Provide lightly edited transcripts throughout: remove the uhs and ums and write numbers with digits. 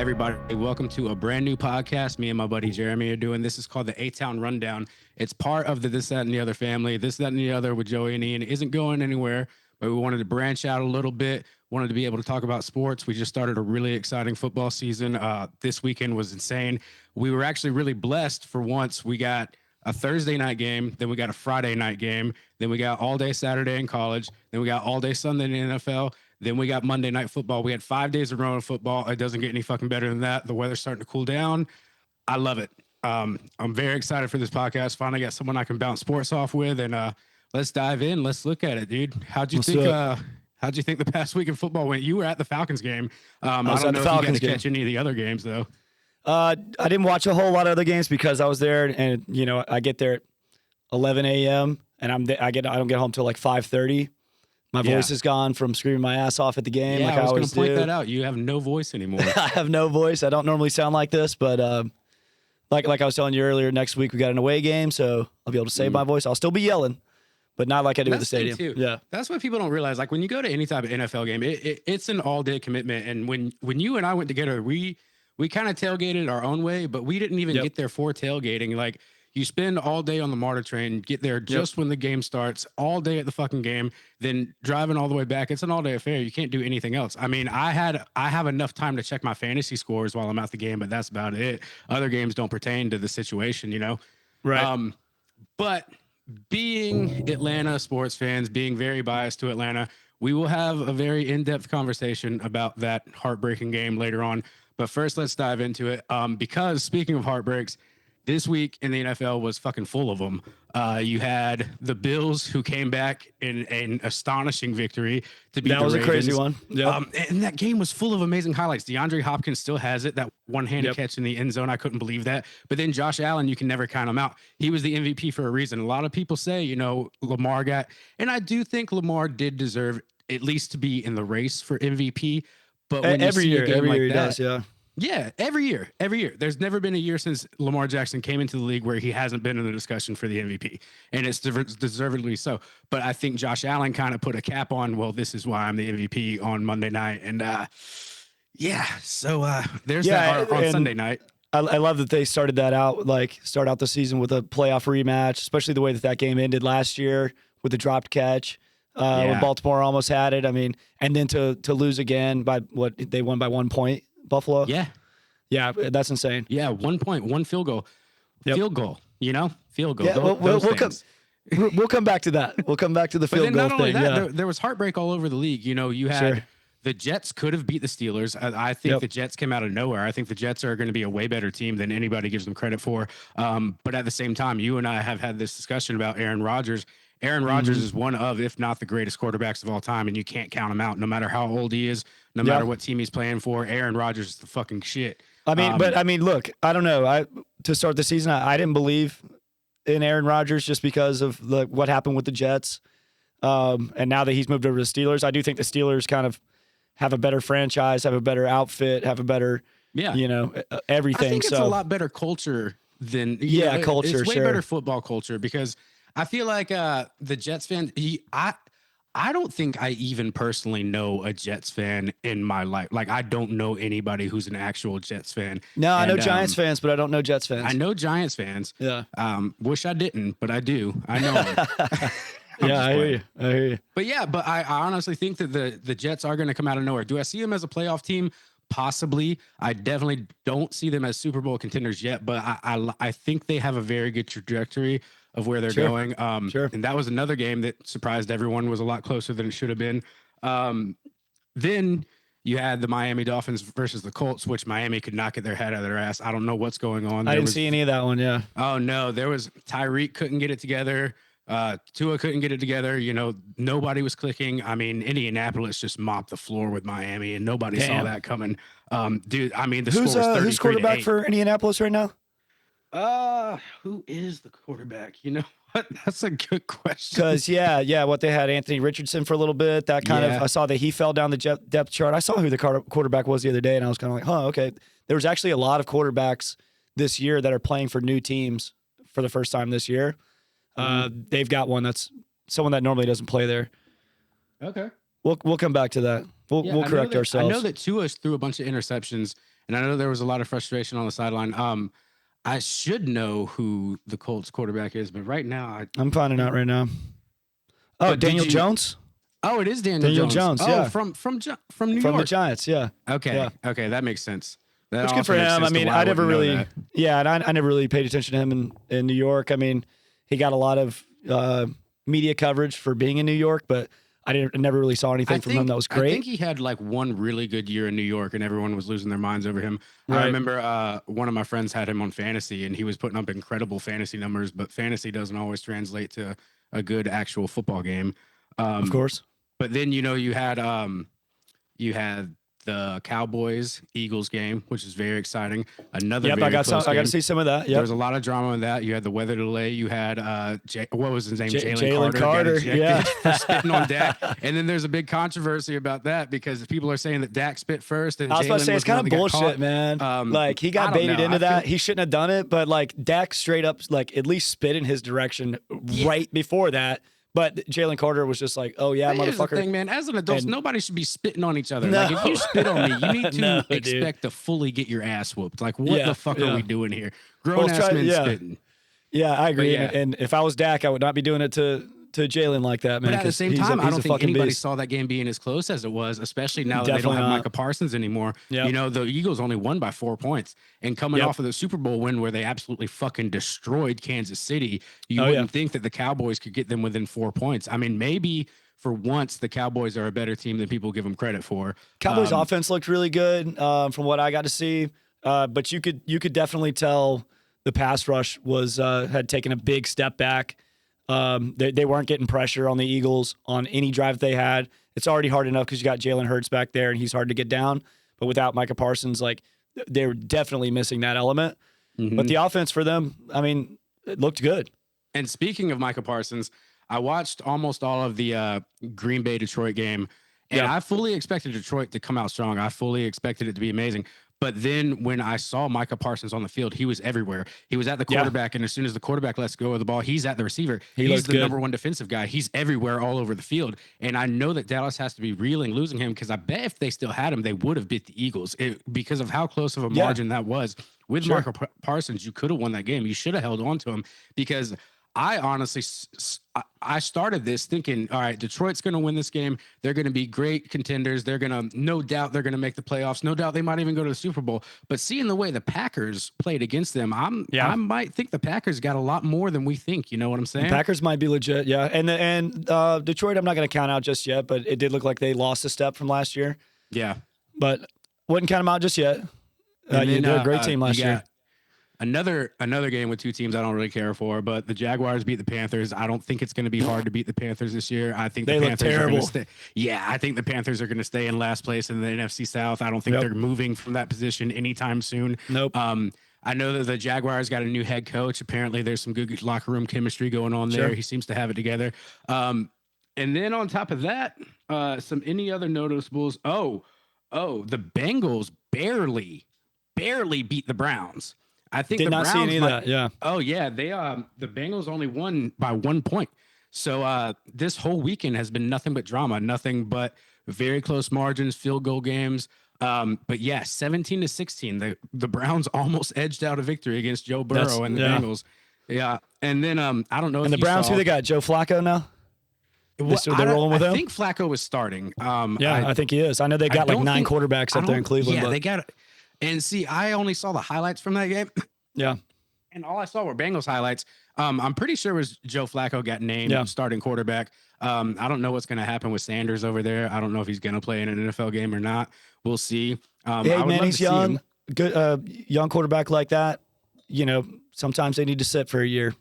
everybody. Welcome to a brand new podcast. Me and my buddy Jeremy are doing. This is called the A-Town Rundown. It's part of the This, That, and the Other family. This, That, and the Other with Joey and Ian isn't going anywhere, but we wanted to branch out a little bit, wanted to be able to talk about sports. We just started a really exciting football season. This weekend was insane. We were actually really blessed for once. We got a Thursday night game, then we got a Friday night game, then we got all day Saturday in college, then we got all day Sunday in the NFL, then we got Monday night football. We had 5 days in a row of football. It doesn't get any fucking better than that. The weather's starting to cool down. I love it. I'm very excited for this podcast. Finally got someone I can bounce sports off with, and let's dive in. Let's look at it, dude. How'd you think the past week in football went? You were at the Falcons game. I don't know if you got to catch any of the other games though. I didn't watch a whole lot of other games because I was there, and I get there at 11 a.m. and I don't get home till like 5:30. My voice is gone from screaming my ass off at the game. Yeah, like I was going to point that out. You have no voice anymore. I have no voice. I don't normally sound like this, but like I was telling you earlier, next week we got an away game, so I'll be able to save my voice. I'll still be yelling, but not like I do at the stadium. Too. Yeah, that's what people don't realize. Like when you go to any type of NFL game, it's an all-day commitment. And when you and I went together, we kind of tailgated our own way, but we didn't even get there for tailgating. Like you spend all day on the MARTA train, get there just when the game starts, all day at the fucking game, then driving all the way back. It's an all-day affair. You can't do anything else. I mean, I have enough time to check my fantasy scores while I'm at the game, but that's about it. Other games don't pertain to the situation, you know? Right. But being Atlanta sports fans, being very biased to Atlanta, we will have a very in-depth conversation about that heartbreaking game later on. But first, let's dive into it. Because speaking of heartbreaks, this week in the NFL was fucking full of them. You had the Bills who came back in an astonishing victory to beat the Ravens. That was a crazy one. Yeah. And that game was full of amazing highlights. DeAndre Hopkins still has it, that one-handed catch in the end zone. I couldn't believe that. But then Josh Allen, you can never count him out. He was the MVP for a reason. A lot of people say, Lamar got, and I do think Lamar did deserve at least to be in the race for MVP. But when every year he does, does, yeah. Yeah, every year. There's never been a year since Lamar Jackson came into the league where he hasn't been in the discussion for the MVP, and it's deservedly so. But I think Josh Allen kind of put a cap on, well, this is why I'm the MVP on Monday night. And so there's that on Sunday night. I love that they started that out, start out the season with a playoff rematch, especially the way that game ended last year with the dropped catch. When Baltimore almost had it. I mean, and then to lose again by they won by 1 point. Buffalo. Yeah, that's insane. Yeah, 1 point, one field goal. Field goal, field goal. Yeah, we'll come back to that. We'll come back to the field goal thing. There was heartbreak all over the league. You had the Jets could have beat the Steelers. I think the Jets came out of nowhere. I think the Jets are going to be a way better team than anybody gives them credit for. But at the same time, you and I have had this discussion about Aaron Rodgers. Aaron Rodgers is one of, if not the greatest quarterbacks of all time, and you can't count him out no matter how old he is, no matter what team he's playing for. Aaron Rodgers is the fucking shit. I mean, look, I don't know. To start the season, I didn't believe in Aaron Rodgers just because of what happened with the Jets. And now that he's moved over to the Steelers, I do think the Steelers kind of have a better franchise, have a better outfit, have a better, everything. I think it's a lot better culture than culture. It's way better football culture because I feel like the Jets fan. I don't think I even personally know a Jets fan in my life. Like I don't know anybody who's an actual Jets fan. No, I know Giants fans, but I don't know Jets fans. I know Giants fans. Yeah. Wish I didn't, but I do. I know them. I hear you. But I honestly think that the Jets are going to come out of nowhere. Do I see them as a playoff team? Possibly. I definitely don't see them as Super Bowl contenders yet, but I think they have a very good trajectory of where they're going. And that was another game that surprised everyone, was a lot closer than it should have been. Then you had the Miami Dolphins versus the Colts, which Miami could not get their head out of their ass. I don't know what's going on. I didn't see any of that one. Yeah. Oh no, there was Tyreek couldn't get it together. Tua couldn't get it together. Nobody was clicking. I mean, Indianapolis just mopped the floor with Miami, and nobody saw that coming. Dude, I mean, the score was 33-8. Who's quarterback for Indianapolis right now? Who is the quarterback? You know what? That's a good question. Because what they had Anthony Richardson for a little bit. That kind of I saw that he fell down the depth chart. I saw who the quarterback was the other day, and I was kind of like, okay. There was actually a lot of quarterbacks this year that are playing for new teams for the first time this year. They've got one that's someone that normally doesn't play there. Okay. We'll come back to that. We'll correct ourselves. I know that Tua threw a bunch of interceptions, and I know there was a lot of frustration on the sideline. I should know who the Colts quarterback is, but right now I'm finding out right now. Oh, But did Daniel you- Jones Oh, it is Daniel Daniel Jones. Jones, Oh, yeah. from New from York. the Giants. Yeah. Okay, Yeah. okay, that makes sense. That It's good for also makes him. I sense to mean, why I never wouldn't know really, that. yeah, and I never really paid attention to him in New York. I mean, he got a lot of media coverage for being in New York, but I never really saw anything from him that was I great. think he had like one really good year in New York, and everyone was losing their minds over him. I Right. remember one of my friends had him on fantasy, and he was putting up incredible fantasy numbers, but fantasy doesn't always translate to a good actual football game. Of course. But then you had the Cowboys Eagles game, which is very exciting. Another Yep, very I got close some. I got to game. see some of that. There Yep. was a lot of drama in that. You had the weather delay. You had what was his name? Jalen Carter. Carter, got ejected yeah. for spitting on Dak. And then there's a big controversy about that because people are saying that Dak spit first. And I was about to Jalen say was it's the one kind of that got bullshit, caught. man. Like he I got don't baited know. into I that. feel- He shouldn't have done it, but like Dak straight up like at least spit in his direction right before that. But Jalen Carter was just like, "Oh yeah, But here's the motherfucker." thing, man. As an adult, And- nobody should be spitting on each other. No. Like if you spit on me, you need to No, dude. expect to fully get your ass whooped. Like what Yeah, the fuck yeah. are we doing here? Well, Grown let's ass try- men yeah. spitting. Yeah, I agree. yeah. And if I was Dak, I would not be doing it to Jalen like that, man. But at the 'cause same he's time, I he's don't a think fucking anybody beast. saw that game being as close as it was, especially now that they Definitely don't have not. Micah Parsons anymore. Yep. You know, the Eagles only won by 4 points. And coming Yep. off of the Super Bowl win where they absolutely fucking destroyed Kansas City, you Oh, wouldn't yeah. think that the Cowboys could get them within 4 points. I mean, maybe for once the Cowboys are a better team than people give them credit for. Cowboys offense looked really good from what I got to see, but you could definitely tell the pass rush was had taken a big step back. They weren't getting pressure on the Eagles on any drive they had. It's already hard enough because you got Jalen Hurts back there and he's hard to get down. But without Micah Parsons, like they were definitely missing that element. But the offense for them, I mean, it looked good. And speaking of Micah Parsons, I watched almost all of the Green Bay Detroit game, and Yeah. I fully expected Detroit to come out strong. I fully expected it to be amazing. But then when I saw Micah Parsons on the field, he was everywhere. He was at the Yeah. quarterback, and as soon as the quarterback lets go of the ball, he's at the receiver. He He's looked the good. number one defensive guy. He's everywhere all over the field. And I know that Dallas has to be reeling losing him because I bet if they still had him, they would have beat the Eagles because of how close of a Yeah. margin that was. With Sure. Micah Parsons, you could have won that game. You should have held on to him because I honestly, I started this thinking, all right, Detroit's going to win this game. They're going to be great contenders. They're going to, no doubt, they're going to make the playoffs. No doubt they might even go to the Super Bowl. But seeing the way the Packers played against them, I might think the Packers got a lot more than we think. You know what I'm saying? Packers might be legit, yeah. And Detroit, I'm not going to count out just yet, but it did look like they lost a step from last year. Yeah. But wouldn't count them out just yet. They're a great team last year. Another game with two teams I don't really care for, but the Jaguars beat the Panthers. I don't think it's going to be hard to beat the Panthers this year. I think They the look Panthers are terrible. going to stay. Yeah, I think the Panthers are going to stay in last place in the NFC South. I don't think Yep. they're moving from that position anytime soon. Nope. I know that the Jaguars got a new head coach. Apparently, there's some good locker room chemistry going on there. Sure. He seems to have it together. And then on top of that, any other noticeables? Oh, the Bengals barely beat the Browns. I think Did the not Browns see any of that, yeah. Oh yeah, they the Bengals only won by 1 point. So this whole weekend has been nothing but drama, nothing but very close margins, field goal games. But yeah, 17-16. The Browns almost edged out a victory against Joe Burrow and the Bengals. Yeah. And then I don't know if And the Browns, who they got? Joe Flacco now? They're rolling with him? I think Flacco was starting. I think he is. I know they got like 9 quarterbacks up there in Cleveland. Yeah, but they got it. And see, I only saw the highlights from that game. yeah. And all I saw were Bengals highlights. I'm pretty sure it was Joe Flacco got named starting quarterback. I don't know what's going to happen with Sanders over there. I don't know if he's going to play in an NFL game or not. We'll see. Hey, man, he's young. Good, young quarterback like that. You know, sometimes they need to sit for a year.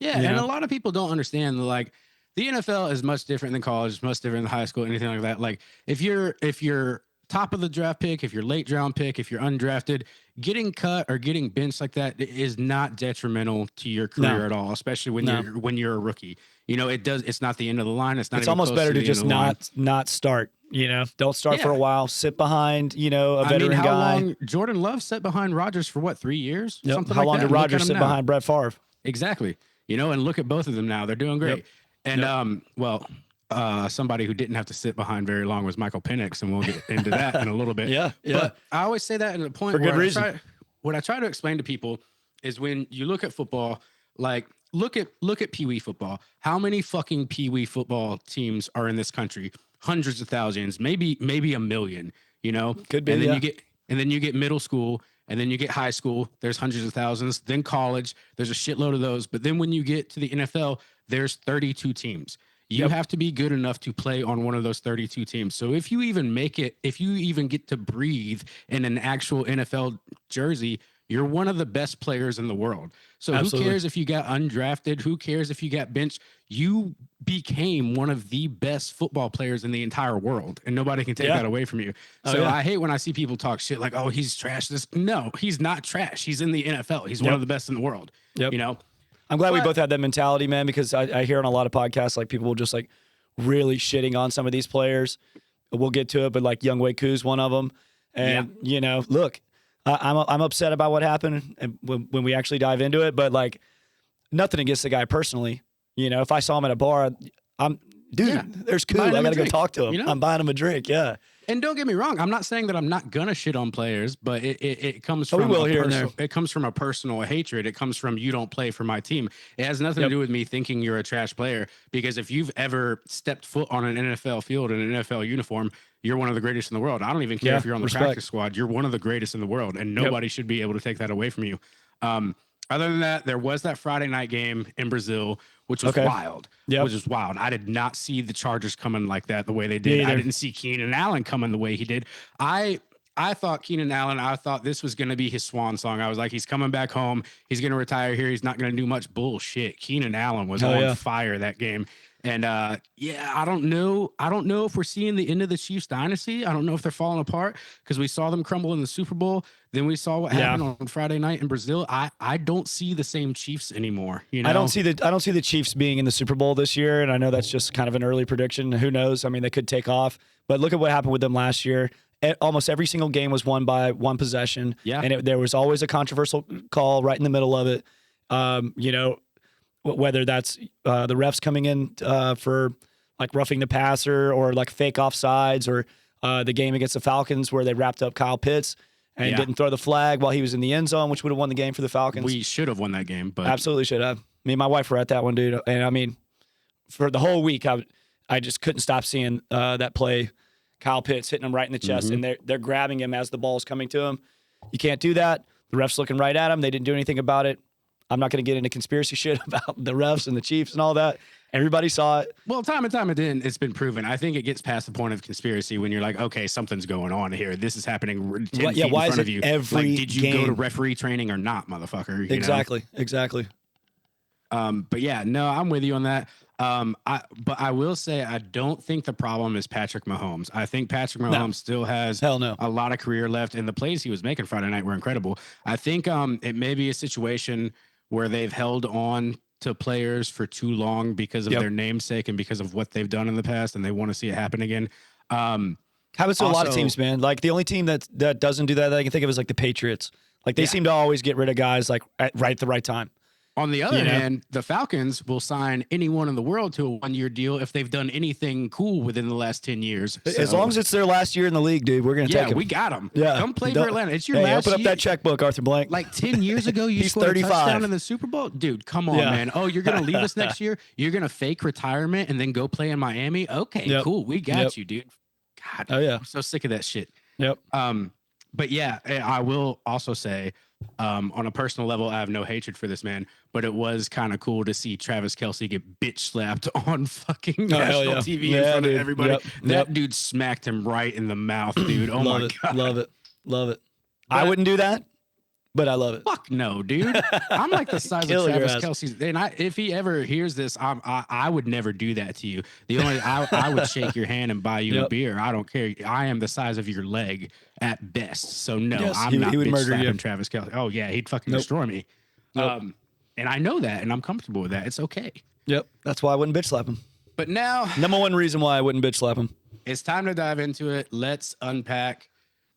Yeah, and a lot of people don't understand, like, the NFL is much different than college, much different than high school, anything like that. Like, if you're top of the draft pick, if you're late round pick, if you're undrafted, getting cut or getting benched like that is not detrimental to your career at all, especially when you're a rookie. You know, it's not the end of the line. It's not. It's even almost close better to the just end of the line. not start. You know, don't start for a while. Sit behind. You know, a veteran how guy. long Jordan Love sat behind Rodgers for what, 3 years? Yep. Something How like long that. did And look at Rodgers him sit now. behind Brett Favre? Exactly. You know, and look at both of them now. They're doing great. Yep. And well, somebody who didn't have to sit behind very long was Michael Penix, and we'll get into that in a little bit. Yeah. But I always say that in a point for good reason. What I try to explain to people is when you look at football, like look at Pee Wee football. How many fucking Pee Wee football teams are in this country? Hundreds of thousands, maybe a million. You know, could be. And then you get middle school. And then you get high school, there's hundreds of thousands. Then college, there's a shitload of those. But then when you get to the NFL, there's 32 teams. You have to be good enough to play on one of those 32 teams. So if you even make it, if you even get to breathe in an actual NFL jersey, you're one of the best players in the world. So Absolutely. Who cares if you got undrafted? Who cares if you got benched? You became one of the best football players in the entire world, and nobody can take that away from you. So I hate when I see people talk shit like, oh, he's trash. No, he's not trash. He's in the NFL. He's one of the best in the world. You know? I'm glad we both had that mentality, man, because I hear on a lot of podcasts, like people will just like really shitting on some of these players. We'll get to it, but like Younghoe Koo's one of them. And, you know, look, I'm upset about what happened and when we actually dive into it, but like nothing against the guy personally. You know, if I saw him at a bar, there's Koo. I got to go talk to him. You know? I'm buying him a drink. Yeah. And don't get me wrong, I'm not saying that I'm not gonna shit on players, but it comes from it comes from a personal hatred. It comes from you don't play for my team. It has nothing to do with me thinking you're a trash player, because if you've ever stepped foot on an NFL field in an NFL uniform, you're one of the greatest in the world. I don't even care if you're on the practice squad. You're one of the greatest in the world, and nobody should be able to take that away from you. Other than that, there was that Friday night game in Brazil, which was wild. Which was wild. I did not see the Chargers coming like that the way they did. I didn't see Keenan Allen coming the way he did. I thought Keenan Allen, I thought this was going to be his swan song. I was like, he's coming back home. He's going to retire here. He's not going to do much. Bullshit. Keenan Allen was on fire that game. And I don't know. I don't know if we're seeing the end of the Chiefs dynasty. I don't know if they're falling apart, because we saw them crumble in the Super Bowl. Then we saw what happened on Friday night in Brazil. I don't see the same Chiefs anymore. You know? I don't see the Chiefs being in the Super Bowl this year. And I know that's just kind of an early prediction. Who knows? I mean, they could take off. But look at what happened with them last year. Almost every single game was won by one possession. Yeah. And there was always a controversial call right in the middle of it. You know, whether that's the refs coming in for like roughing the passer, or like fake offsides, or the game against the Falcons where they wrapped up Kyle Pitts and didn't throw the flag while he was in the end zone, which would have won the game for the Falcons. We should have won that game, but absolutely should have. Me and my wife were at that one, dude. And I mean, for the whole week, I just couldn't stop seeing that play. Kyle Pitts hitting him right in the chest, and they're grabbing him as the ball's coming to him. You can't do that. The ref's looking right at him. They didn't do anything about it. I'm not going to get into conspiracy shit about the refs and the Chiefs and all that. Everybody saw it. Well, time and time again, it's been proven. I think it gets past the point of conspiracy when you're like, okay, something going on here. This is happening 10 feet in front of you. Every did you go to referee training or not, motherfucker? You exactly. know? Exactly. But yeah, no, I'm with you on that. But I will say, I don't think the problem is Patrick Mahomes. I think Patrick Mahomes still has a lot of career left, and the plays he was making Friday night were incredible. I think it may be a situation where they've held on to players for too long because of their namesake and because of what they've done in the past, and they want to see it happen again. Happens to a lot of teams, man. Like the only team that doesn't do that I can think of is like the Patriots. Like they seem to always get rid of guys like at the right time. On the other hand, the Falcons will sign anyone in the world to a one-year deal if they've done anything cool within the last 10 years. So, as long as it's their last year in the league, dude, we're going to take them. Yeah, we got them. Yeah. Come play for Atlanta. It's your last open up that checkbook, Arthur Blank. Like 10 years ago, you scored a touchdown in the Super Bowl? Dude, come on, man. Oh, you're going to leave us next year? You're going to fake retirement and then go play in Miami? Okay, cool. We got you, dude. God, I'm so sick of that shit. Yep. But yeah, I will also say, on a personal level, I have no hatred for this man, but it was kind of cool to see Travis Kelce get bitch slapped on fucking national TV in front of everybody. That dude smacked him right in the mouth, dude. Oh my God. Love it. Love it. I wouldn't do that, but I love it. Fuck no, dude. I'm like the size of Travis Kelce. And if he ever hears this, I would never do that to you. I would shake your hand and buy you a beer. I don't care. I am the size of your leg at best. So no, I'm not bitch slapping Travis Kelce. Oh yeah, he'd fucking destroy me. And I know that, and I'm comfortable with that. It's okay. Yep. That's why I wouldn't bitch slap him. But now, number one reason why I wouldn't bitch slap him. It's time to dive into it. Let's unpack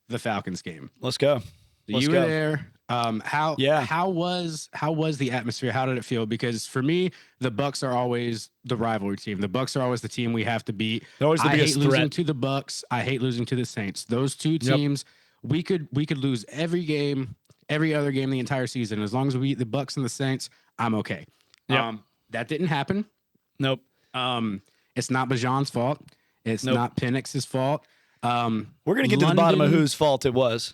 the Falcons game. Let's go. You were there. How was the atmosphere? How did it feel? Because for me, the Bucks are always the rivalry team. The Bucks are always the team we have to beat. They're always the biggest hate losing threat to the Bucks. I hate losing to the Saints. Those two teams, we could lose every game, every other game the entire season. As long as we beat the Bucks and the Saints, I'm okay. Yep. That didn't happen. Nope. It's not Bajan's fault. It's not Penix's fault. We're gonna get to the bottom of whose fault it was.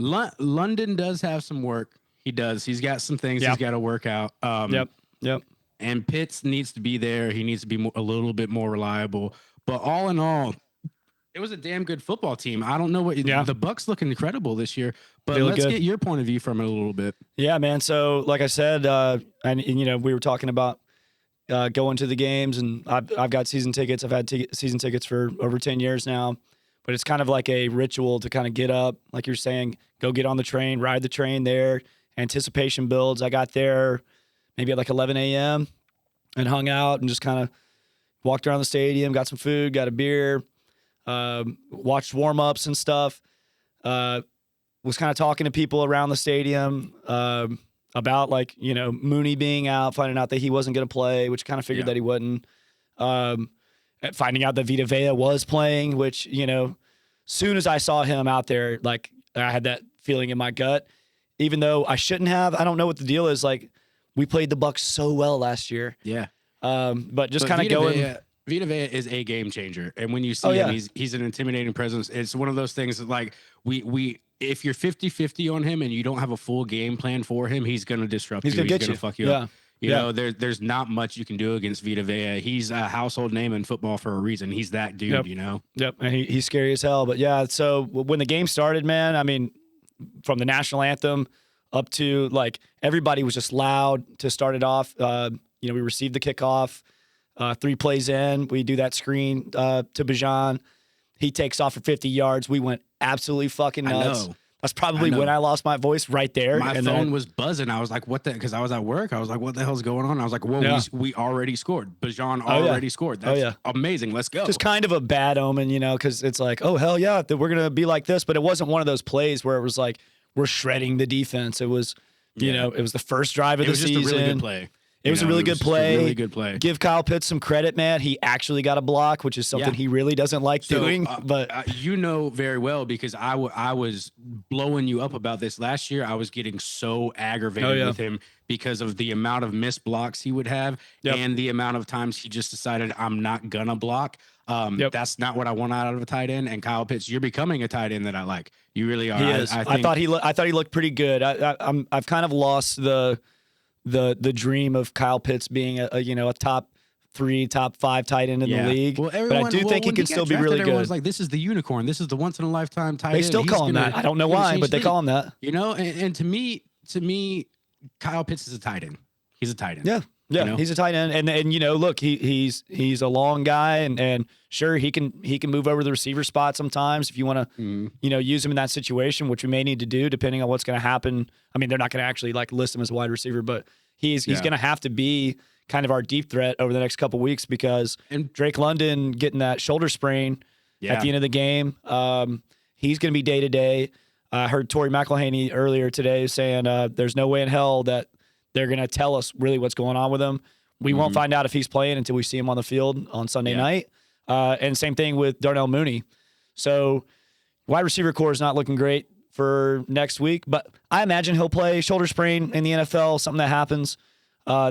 London does have some work. He does. He's got some things he's got to work out. Yep. And Pitts needs to be there. He needs to be a little bit more reliable. But all in all, it was a damn good football team. I don't know what the Bucks look incredible this year, but let's get your point of view from it a little bit. Yeah, man. So like I said, and you know, we were talking about going to the games, and I've got season tickets. I've had season tickets for over 10 years now. But it's kind of like a ritual to kind of get up, like you're saying, go get on the train, ride the train there. Anticipation builds. I got there maybe at like 11 a.m. and hung out and just kind of walked around the stadium, got some food, got a beer, watched warm-ups and stuff. Was kind of talking to people around the stadium about, like, you know, Mooney being out, finding out that he wasn't going to play, which kind of figured that he wouldn't. Finding out that Vita Vea was playing, which, you know, soon as I saw him out there, like, I had that feeling in my gut, even though I shouldn't have. I don't know what the deal is. Like, we played the Bucks so well last year. Yeah. But kind of going. Vita Vea is a game changer. And when you see him, he's an intimidating presence. It's one of those things that, like, we if you're 50-50 on him and you don't have a full game plan for him, he's going to disrupt you. He's going to fuck you up. You know, there's not much you can do against Vita Vea. He's a household name in football for a reason. He's that dude, you know? Yep, and he's scary as hell. But, yeah, so when the game started, man, I mean, from the national anthem up to, like, everybody was just loud to start it off. You know, we received the kickoff. 3 plays in, we do that screen to Bajan. He takes off for 50 yards. We went absolutely fucking nuts. I know. That's probably when I lost my voice right there. My phone was buzzing. I was like, what the? Because I was at work. I was like, what the hell's going on? I was like, whoa, we already scored. Bajan already scored. That's amazing. Let's go. Just kind of a bad omen, you know, because it's like, oh, hell yeah, we're going to be like this. But it wasn't one of those plays where it was like, we're shredding the defense. It was, you know, it was the first drive of the season. It was just a really good play. It was a really good play. Really good play. Give Kyle Pitts some credit, man. He actually got a block, which is something he really doesn't like doing. But you know very well, because I was blowing you up about this last year. I was getting so aggravated with him because of the amount of missed blocks he would have and the amount of times he just decided, I'm not gonna block. That's not what I want out of a tight end. And Kyle Pitts, you're becoming a tight end that I like. You really are. He is. I thought he looked pretty good. I've kind of lost the dream of Kyle Pitts being a top 3, top 5 tight end in the league. Well, but I do think he can still be really good. Everyone's like, this is the unicorn. This is the once in a lifetime tight end. They still call him that. I don't know why, but they call him that. You know, and to me, Kyle Pitts is a tight end. He's a tight end. Yeah. Yeah, you know? He's a tight end, and you know, look, he's a long guy, and sure he can move over the receiver spot sometimes if you want to, you know, use him in that situation, which we may need to do depending on what's going to happen. I mean, they're not going to actually like list him as a wide receiver, but he's going to have to be kind of our deep threat over the next couple weeks because Drake London getting that shoulder sprain at the end of the game, he's going to be day to day. I heard Torrey McElhaney earlier today saying there's no way in hell that they're going to tell us really what's going on with him. We won't find out if he's playing until we see him on the field on Sunday night. And same thing with Darnell Mooney. So wide receiver core is not looking great for next week, but I imagine he'll play. Shoulder sprain in the NFL, something that happens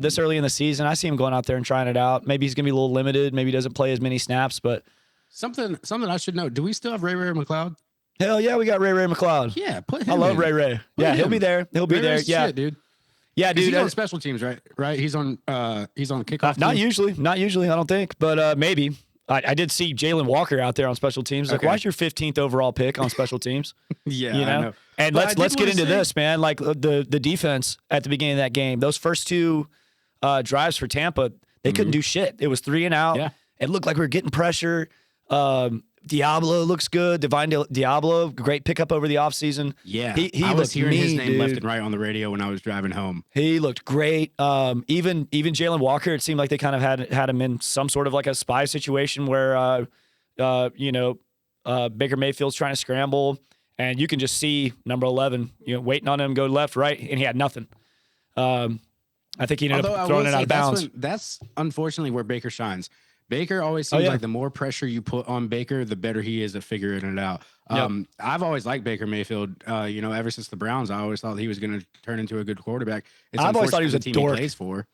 this early in the season. I see him going out there and trying it out. Maybe he's going to be a little limited. Maybe he doesn't play as many snaps, but something I should know. Do we still have Ray McLeod? Hell yeah, we got Ray McLeod. Yeah, put him I love in. Ray. Yeah, he'll be there. He'll be there. Yeah, shit, dude. Yeah, dude. He's on special teams, right? He's on kickoff. Not usually. I don't think, but maybe. I did see Jalen Walker out there on special teams. Like, why is your 15th overall pick on special teams? Yeah, you know? I know. And let's get into this, man. Like the defense at the beginning of that game, those first 2 drives for Tampa, they couldn't do shit. It was 3 and out. Yeah. It looked like we were getting pressure. Diablo looks good. Divine Diablo, great pickup over the offseason. Yeah, he I was hearing his name dude. left and right on the radio when I was driving home. He looked great. Even Jalen Walker, it seemed like they kind of had him in some sort of like a spy situation where, Baker Mayfield's trying to scramble, and you can just see number 11, waiting on him, go left, right, and he had nothing. I think he ended up throwing it out of bounds. That's unfortunately where Baker shines. Baker always seems like the more pressure you put on Baker, the better he is at figuring it out. I've always liked Baker Mayfield. Ever since the Browns, I always thought he was going to turn into a good quarterback. I've always thought he was a team dork. He plays for.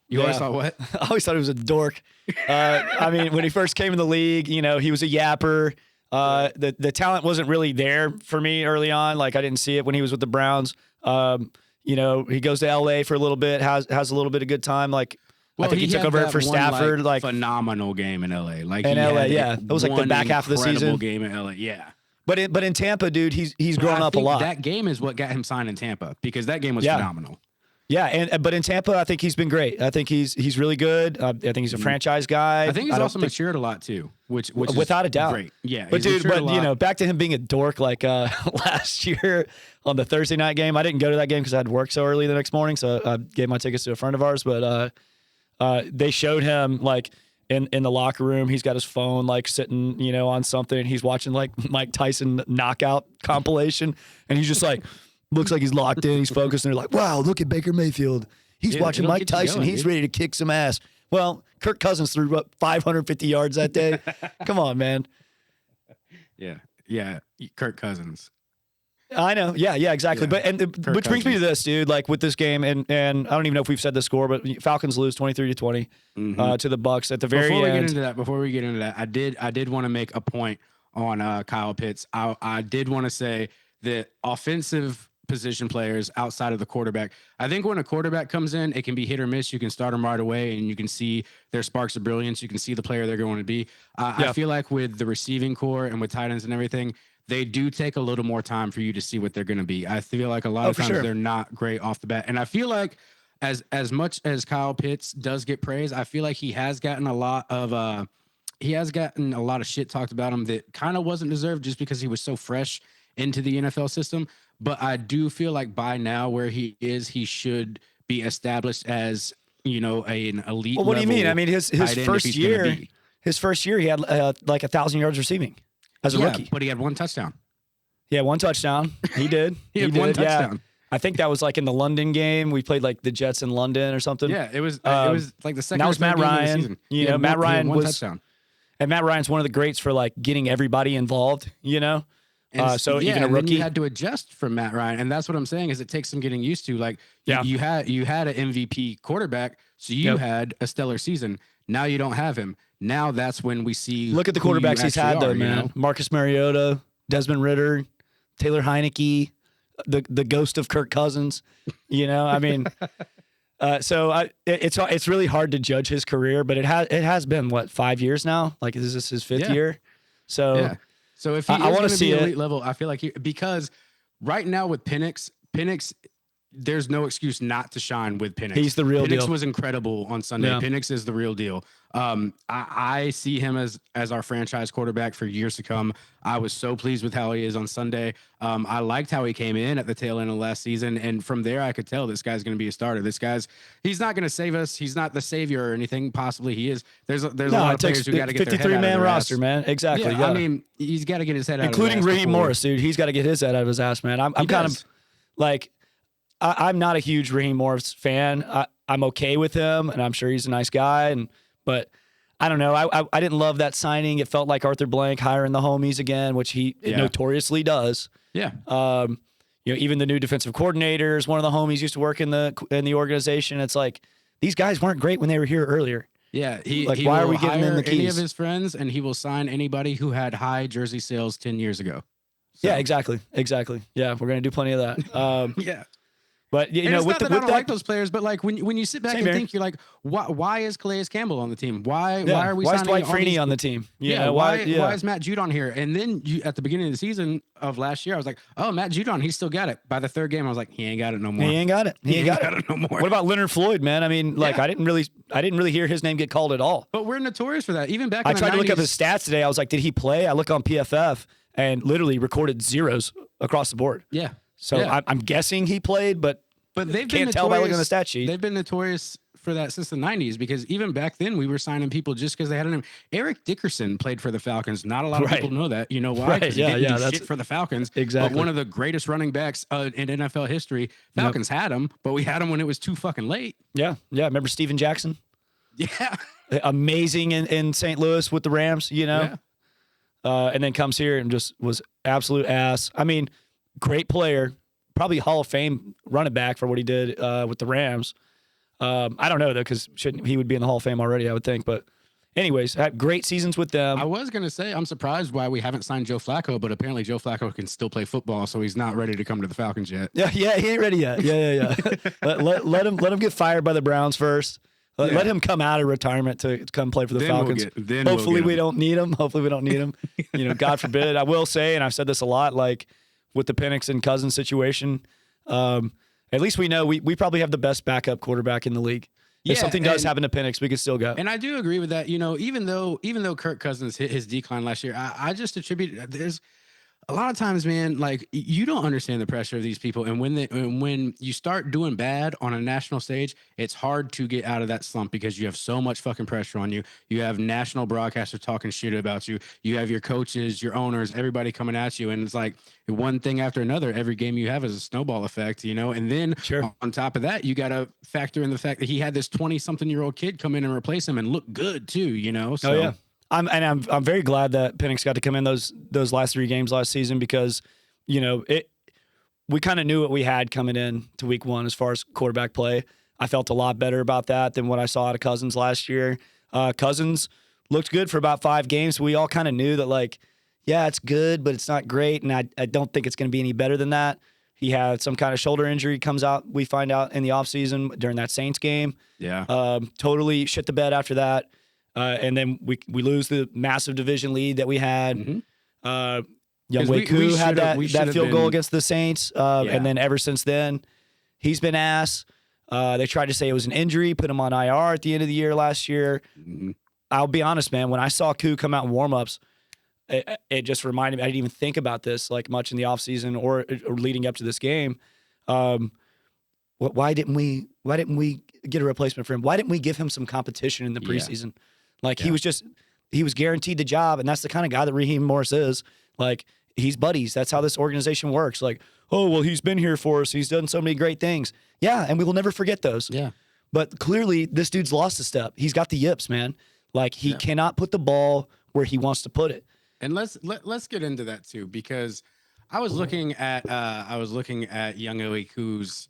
You always thought what? I always thought he was a dork. When he first came in the league, he was a yapper. The talent wasn't really there for me early on. Like I didn't see it when he was with the Browns. He goes to LA for a little bit, has a little bit of good time. Like I think he took over for Stafford. Like phenomenal game in LA. Like in LA, it was like the back half of the season. Game in LA, yeah. But in Tampa, dude, he's grown up a lot. That game is what got him signed in Tampa because that game was phenomenal. Yeah, but in Tampa, I think he's been great. I think he's really good. I think he's a franchise guy. I think he's also matured a lot too, which is without a doubt. Great. Yeah, but dude, back to him being a dork like last year on the Thursday night game. I didn't go to that game because I had work so early the next morning, so I gave my tickets to a friend of ours. But they showed him like in the locker room. He's got his phone like sitting, on something. And he's watching like Mike Tyson knockout compilation, and he's just like. Looks like he's locked in. He's focused. And they're like, wow, look at Baker Mayfield. He's watching Mike Tyson. He's ready to kick some ass. Well, Kirk Cousins threw up 550 yards that day. Come on, man. Yeah. Kirk Cousins. I know. Yeah, exactly. Yeah. But which brings me to this, dude. Like with this game, and I don't even know if we've said the score, but Falcons lose 23-20 to the Bucs at the very end. Before we get into that, I did want to make a point on Kyle Pitts. I did want to say that offensive position players outside of the quarterback. I think when a quarterback comes in, it can be hit or miss. You can start them right away and you can see their sparks of brilliance. You can see the player they're going to be. I feel like with the receiving core and with tight ends and everything, they do take a little more time for you to see what they're going to be. I feel like a lot of times they're not great off the bat. And I feel like as much as Kyle Pitts does get praise, I feel like he has gotten a lot of shit talked about him that kind of wasn't deserved just because he was so fresh into the NFL system. But I do feel like by now where he is, he should be established as, an elite. Well, what do you mean? I mean, his first year, he had like 1,000 yards receiving as a rookie. But he had one touchdown. He had one touchdown. He did. he had one touchdown. Yeah. I think that was like in the London game. We played like the Jets in London or something. Yeah, it was like the second. That was Matt Ryan. Season. Matt Ryan was touchdown. And Matt Ryan's one of the greats for like getting everybody involved. Even a rookie, you had to adjust from Matt Ryan, and that's what I'm saying is it takes some getting used to. Like you had an MVP quarterback, so you had a stellar season. Now you don't have him. Now that's when we see. Look at the quarterbacks he's had, though, man. Marcus Mariota, Desmond Ridder, Taylor Heineke, the ghost of Kirk Cousins. It's really hard to judge his career, but it has been what 5 years now. Like this is his fifth year, so. Yeah. So if he I want to see elite level, I feel like because right now with Penix, there's no excuse not to shine with Penix. He's the real deal. Penix was incredible on Sunday. Yeah. Penix is the real deal. I see him as our franchise quarterback for years to come. I was so pleased with how he is on Sunday. I liked how he came in at the tail end of last season. And from there, I could tell this guy's going to be a starter. He's not going to save us. He's not the savior or anything. Possibly he is. There's a lot of players who got to get their head out of their 53-man roster, man. Exactly. Yeah, I mean, he's got to get his head out of his ass. Including Raheem Morris, dude. He's got to get his head out of his ass, man. I'm kind of like, I'm not a huge Raheem Morris fan. I'm okay with him, and I'm sure he's a nice guy. But I don't know. I didn't love that signing. It felt like Arthur Blank hiring the homies again, which he notoriously does. Yeah. Even the new defensive coordinators, one of the homies used to work in the organization. It's like these guys weren't great when they were here earlier. Yeah. Why are we giving him the keys? Any of his friends, and he will sign anybody who had high jersey sales 10 years ago. So. Yeah, exactly. Yeah, we're gonna do plenty of that. Yeah. But it's not that I don't like those players, but like when you sit back and think, you're like, why is Calais Campbell on the team? Why are we? Why is Dwight Freeney on the team? Why is Matt Judon here? And then at the beginning of the season of last year, I was like, oh, Matt Judon, he still got it. By the third game, I was like, he ain't got it no more. He ain't got it. He ain't got it no more. What about Leonard Floyd, man? I mean, I didn't really hear his name get called at all. But we're notorious for that. Even back. I tried to look up his stats today. I was like, did he play? I look on PFF and literally recorded zeros across the board. Yeah. So I'm guessing he played, but they've can't tell by looking at the stat sheet. They've been notorious for that since the 90s, because even back then we were signing people just because they had a name. Eric Dickerson played for the Falcons. Not a lot of people know that. You know why? Because he didn't do shit for the Falcons. Exactly. But one of the greatest running backs in NFL history. Falcons had him, but we had him when it was too fucking late. Yeah. Remember Steven Jackson? Yeah. Amazing in St. Louis with the Rams, you know? Yeah. And then comes here and just was absolute ass. I mean, great player. Probably Hall of Fame running back for what he did with the Rams. I don't know, though, because he would be in the Hall of Fame already, I would think. But anyways, had great seasons with them. I was going to say, I'm surprised why we haven't signed Joe Flacco, but apparently Joe Flacco can still play football, so he's not ready to come to the Falcons yet. Yeah, he ain't ready yet. Yeah. let him get fired by the Browns first. Let him come out of retirement to come play for the Falcons. Hopefully we don't need him. You know, God forbid. I will say, and I've said this a lot, like with the Penix and Cousins situation, at least we know we probably have the best backup quarterback in the league. If something does happen to Penix, we can still go. And I do agree with that. You know, even though Kirk Cousins hit his decline last year, I just attribute there's a lot of times, man, like you don't understand the pressure of these people. And when you start doing bad on a national stage, it's hard to get out of that slump because you have so much fucking pressure on you. You have national broadcasters talking shit about you. You have your coaches, your owners, everybody coming at you. And it's like one thing after another. Every game you have is a snowball effect, you know? And then on top of that, you got to factor in the fact that he had this 20-something-year-old kid come in and replace him and look good too, you know? So, oh, yeah. I'm very glad that Penix got to come in those last 3 games last season because, you know, we kind of knew what we had coming in to week 1 as far as quarterback play. I felt a lot better about that than what I saw out of Cousins last year. Cousins looked good for about 5 games. We all kind of knew that, like, yeah, it's good, but it's not great, and I don't think it's going to be any better than that. He had some kind of shoulder injury, we find out in the offseason during that Saints game. Yeah. Totally shit the bed after that. And then we lose the massive division lead that we had. Mm-hmm. Younghoe Koo had that field goal against the Saints. And then ever since then, he's been ass. They tried to say it was an injury, put him on IR at the end of the year last year. Mm-hmm. I'll be honest, man. When I saw Koo come out in warmups, it just reminded me. I didn't even think about this like much in the offseason or leading up to this game. Why didn't we get a replacement for him? Why didn't we give him some competition in the preseason? Like he was guaranteed the job, and that's the kind of guy that Raheem Morris is. Like he's buddies. That's how this organization works. Like, oh well, he's been here for us. He's done so many great things. Yeah, and we will never forget those. Yeah. But clearly, this dude's lost a step. He's got the yips, man. Like he cannot put the ball where he wants to put it. And let's get into that too, because I was looking at Younghoe Koo's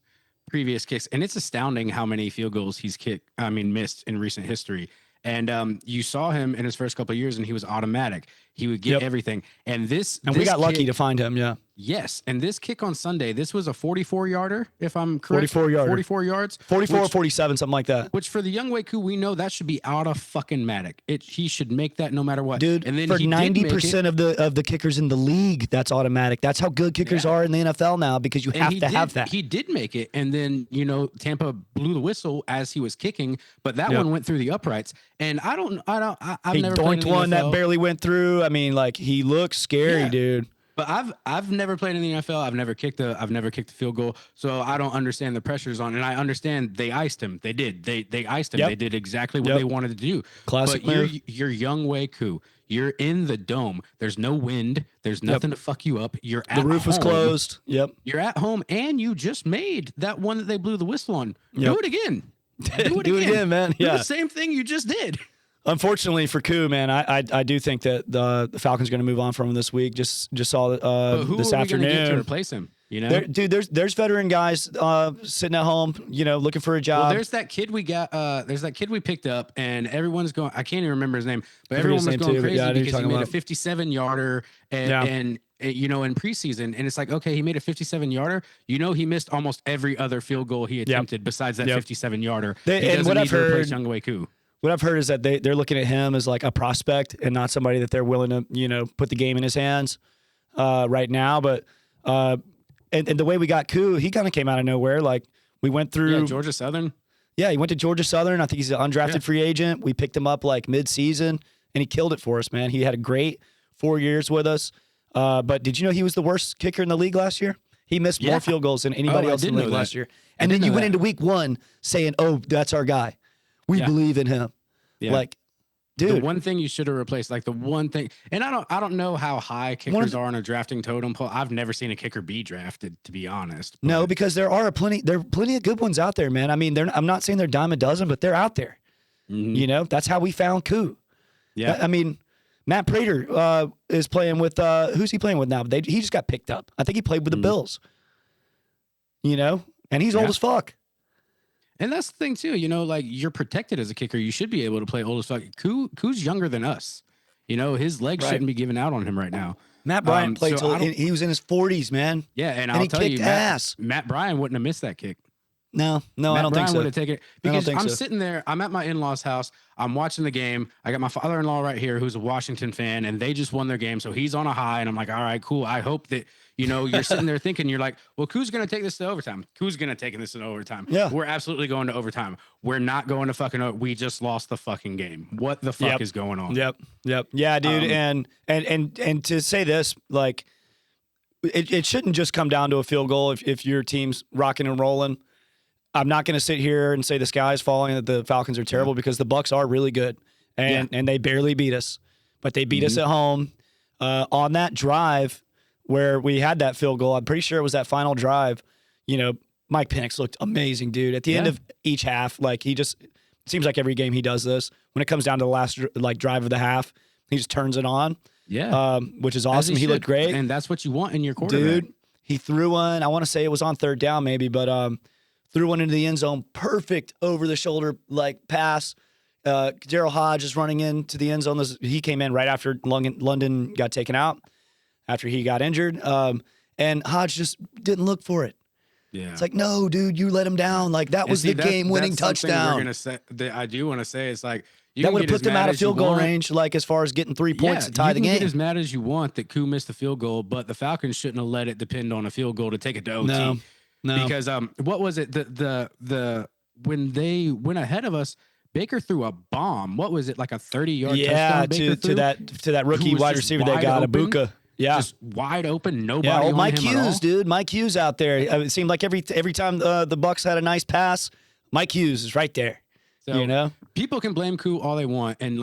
previous kicks, and it's astounding how many field goals he's missed in recent history. And you saw him in his first couple of years, and he was automatic. He would get everything. And we got lucky to find him, yeah. Yes. And this kick on Sunday, this was a 44-yarder, if I'm correct. 44-yarder. 44 yards. 44 or 47, something like that. Which for the Younghoe Koo, we know that should be out of fucking matic. He should make that no matter what. Dude, and then for 90% of the kickers in the league, that's automatic. That's how good kickers are in the NFL now because you have to have that. He did make it. And then, you know, Tampa blew the whistle as he was kicking, but that one went through the uprights. And I've never played in the one NFL. That barely went through. I mean, like he looks scary, dude. But I've never played in the NFL. I've never kicked a field goal, so I don't understand the pressures on. And I understand they iced him. They did. They iced him. They did exactly what they wanted to do. Classic but move. You're Younghoe Koo. You're in the dome. There's no wind. There's nothing to fuck you up. You're at home. The roof was closed. Yep. You're at home, and you just made that one that they blew the whistle on. Do it again. Do it again, man. Do the same thing you just did. Unfortunately for Koo, man, I do think that the Falcons are going to move on from him this week. Just saw this afternoon. Get to replace him? You know, dude, there's veteran guys sitting at home, you know, looking for a job. Well, there's that kid we got. There's that kid we picked up, and everyone's going. I can't even remember his name, but everyone was going crazy because he made a 57-yarder, and you know, in preseason, and it's like, okay, he made a 57-yarder. You know, he missed almost every other field goal he attempted besides that 57-yarder. He doesn't need to replace Younghoe Koo. What I've heard is that they're looking at him as like a prospect and not somebody that they're willing to, you know, put the game in his hands right now. But and the way we got Koo, he kind of came out of nowhere. Like we went through Georgia Southern. Yeah, he went to Georgia Southern. I think he's an undrafted free agent. We picked him up like mid-season, and he killed it for us, man. He had a great 4 years with us. But did you know he was the worst kicker in the league last year? He missed more field goals than anybody else in the league last year. And then you went into week 1 saying, "Oh, that's our guy." We believe in him. Yeah. Like, dude, the one thing you should have replaced, like the one thing, and I don't know how high kickers are on a drafting totem pole. I've never seen a kicker be drafted, to be honest. No, because there are plenty of good ones out there, man. I mean, I'm not saying they're dime a dozen, but they're out there. Mm-hmm. You know, that's how we found Koo. Yeah. I mean, Matt Prater is playing with who's he playing with now? He just got picked up. I think he played with the Bills. You know, and he's old as fuck. And that's the thing too, you know, like you're protected as a kicker. You should be able to play old as fuck. Koo's younger than us. You know, his legs shouldn't be giving out on him right now. Matt Bryant played till he was in his 40s, man. Yeah, and I'll tell you, ass. Matt Bryant wouldn't have missed that kick. No, I don't think so. Would have taken it because I'm sitting there. I'm at my in-laws' house. I'm watching the game. I got my father-in-law right here, who's a Washington fan, and they just won their game, so he's on a high. And I'm like, all right, cool. I hope that you're sitting there thinking, you're like, well, who's gonna take this to overtime? Who's gonna take this in overtime? Yeah, we're absolutely going to overtime. We're not going to fucking. We just lost the fucking game. What the fuck is going on? Yep. Yeah, dude. And to say this, like, it shouldn't just come down to a field goal if your team's rocking and rolling. I'm not going to sit here and say the sky's falling that the Falcons are terrible because the Bucks are really good and they barely beat us, but they beat us at home on that drive where we had that field goal. I'm pretty sure it was that final drive. You know, Mike Penix looked amazing, dude. At the end of each half, like it seems like every game he does this. When it comes down to the last drive of the half, he just turns it on. Yeah, which is awesome. He looked great, and that's what you want in your quarterback. Dude, he threw one. I want to say it was on third down, maybe, but threw one into the end zone, perfect over the shoulder pass. Daryl Hodge is running into the end zone. He came in right after London got taken out, after he got injured, and Hodge just didn't look for it. Yeah, it's like, no, dude, you let him down. Like that was the game-winning touchdown. We're gonna say that I do want to say it's like that would have put them out of field goal range, like as far as getting 3 points to tie the game. You can get as mad as you want that Koo missed the field goal, but the Falcons shouldn't have let it depend on a field goal to take it to OT. No, because what was it? The when they went ahead of us, Baker threw a bomb. What was it, like a 30-yard touchdown? Baker to that rookie wide receiver they got, Ibuka. Yeah, just wide open. Nobody. Yeah, on Mike him Hughes, at all. dude. Mike Hughes out there. It seemed like every time the Bucks had a nice pass, Mike Hughes is right there. So, you know, people can blame Koo all they want, and